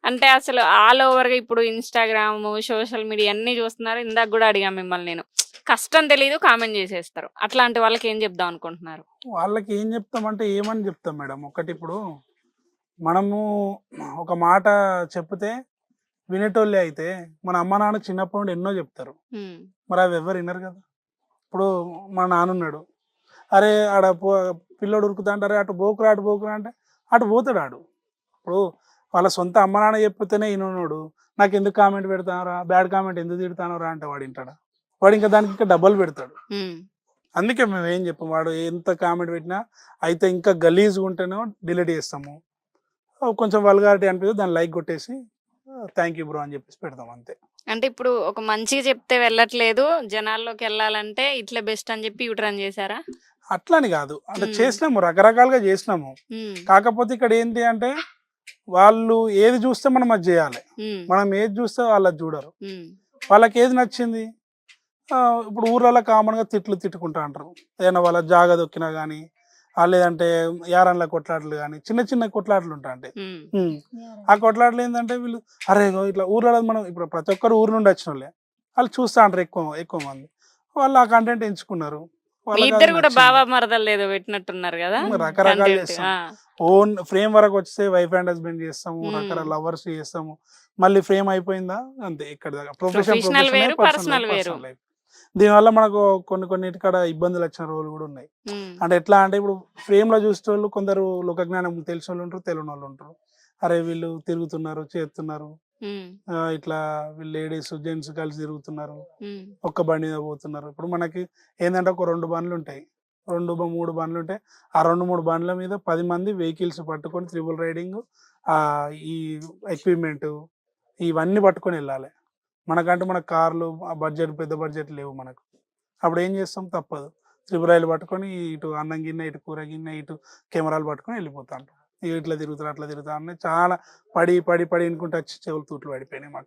అంటే అసలు ఆల్ ఓవర్‌గా ఇప్పుడు ఇన్‌స్టాగ్రాము, సోషల్ మీడియా అన్నీ చూస్తున్నారు. ఇందాక గూడా అడిగా మిమ్మల్ని నేను. కష్టం తెలీదు కామెంట్ జేసేస్తారు. అట్లాంటి వాళ్ళకి ఏం చెప్దాం అనుకుంటున్నారు? వాళ్ళకి ఏం చెప్తామంటే ఏమని చెప్తాం మేడం. ఒకటిప్పుడు మనము ఒక మాట చెప్తే వినేటోళ్ళే అయితే, మన అమ్మ, నాన్న చిన్నప్పటి నుండి ఎన్నో చెప్తారు. హ్మ్. మరి అవి ఎవ్వరు ఇనరు కదా! ఇప్పుడు మా నాన్నున్నాడు. అరే! ఆడ పిల్లోడు ఉరుకుతాంటే, "అరే! అటు పోకురా, అటు పోకురా" అంటే అటు పోతాడు ఆడు. ఇప్పుడు వాళ్ళ సొంత అమ్మ, నాన్న చెప్పితేనే ఇననోడు, "నాకెందుకు కామెంట్ పెడతావురా? బ్యాడ్ కామెంట్ ఎందుకు తిడతావురా" అంటే వాడు ఇంటాడా? వాడు ఇంకా దానికి ఇంకా డబల్ పెడతాడు. హ్మ్. అందుకే మేమేం చెప్పము. వాడు ఎంత కామెంట్ పెట్టినా అయితే ఇంకా గలీజ్‌గా ఉంటేనో డిలీట్ చేస్తాము. కొంచెం వల్గారిటీ అనిపిస్తే దాన్ని లైక్ కొట్టేసి థాంక్ యూ బ్రో అని చెప్పేసి పెడతాం అంతే. అంటే ఇప్పుడు ఒక మంచిగా చెప్తే వెళ్ళట్లేదు. జనాల్లోకెళ్ళాలంటే ఇట్లే బెస్ట్ అని జెప్పి యూ టర్న్ జేసారా? అట్లని కాదు. అంటే హ్మ్. చేసినాము, రకరకాలుగా చేసినాము. హ్మ్. కాకపోతే ఇక్కడ ఏంటి అంటే వాళ్ళు ఏది చూస్తే మనం అది చేయాలి. హ్మ్. మనం ఏది చూస్తే వాళ్ళు అది చూడరు. హ్మ్. వాళ్ళకి ఏది నచ్చింది ఇప్పుడు ఊర్లలో కామన్‌గా తిట్లు తిట్టుకుంటా అంటారు. ఏదైనా వాళ్ళ జాగ దొక్కినా గానీ, లేదంటే యారాన్ల కొట్లాటలు గానీ, చిన్న చిన్న కొట్లాటలు ఉంటాంటాయి. హ్మ్. హ్మ్. ఆ కొట్లాటలు ఏందంటే వీళ్ళు అరే! ఇగో ఇట్లా ఊర్లలో మనం ఇప్పుడు ప్రతి ఒక్కరు ఊరు నుండి వచ్చినోళ్ళే. వాళ్ళు చూస్తా అంటారు ఎక్కువ ఎక్కువ మంది. వాళ్ళు ఆ కంటెంట్ ఎంచుకున్నారు. మీ వాళ్ళకి అది ఇద్దరు గూడా నచ్చింది. బావ మరదల్లేదో పెట్టినట్టున్నారు గదా! రకరకాలు కంటెంట్. చేస్తాం. ఆ! ఓన్ ఫ్రేమ్ వరకొస్తే వైఫ్ అండ్ హస్బెండ్ చేస్తాము. హ్మ్. రకరకాల లవర్స్ చేస్తాము. మళ్ళీ ఫ్రేమ్ అయిపోయిందా అంతే ఇక్కడి దాకా. ప్రొఫెషన్ ప్రొఫెషనల్ ప్రొఫెషనే, వేరు, పర్సనల్ లైఫ్ పర్సనల్ వేరు. Personal life. దీనివల్ల మనకు కొన్నిటికాడ ఇబ్బందులొచ్చిన రోజులు గూడా ఉన్నాయి. హ్మ్. అంటే ఎట్లా అంటే ఇప్పుడు ఫ్రేమ్‌లో చూసేటోళ్ళు కొందరు లోకజ్ఞానం తెలిసినోళ్ళుంటారు, తెలవనోళ్ళుంటారు. అరే! వీళ్ళు తిరుగుతున్నారు, చేస్తున్నారు. హ్మ్. ఇట్లా వీళ్ళు లేడీస్, జెంట్స్ కలిసి తిరుగుతున్నారు. హ్మ్. ఒక్క బండి మీద పోతున్నారు. ఇప్పుడు మనకి ఏందంటే ఒక 2 బండ్లుంటాయి. 3 బండ్లుంటాయి. ఆ 2, 3 బండ్ల మీద 10 మంది వెహికల్స్ పట్టుకొని త్రిబుల్ రైడింగు ఈ ఎక్విప్‌మెంటు ఇవన్నీ పట్టుకొనెళ్ళాలి. మనకంటూ మన కార్లు పెద్ద బడ్జెట్ లేవు మనకు. అప్పుడేం చేస్తాం తప్పదు. త్రిపురాయిలు పట్టుకొని ఇటు అన్నం గిన్నె, ఇటు కూర గిన్నె, ఇటు కెమెరాలు పట్టుకొని వెళ్ళిపోతాంటాం. ఇట్లా తిరుగుతారు, అట్లా తిరుగుతారు అని చాలా పడి ఇనుకుంట వచ్చి చెవులు తూట్లు పడిపోయినాయి మాకు.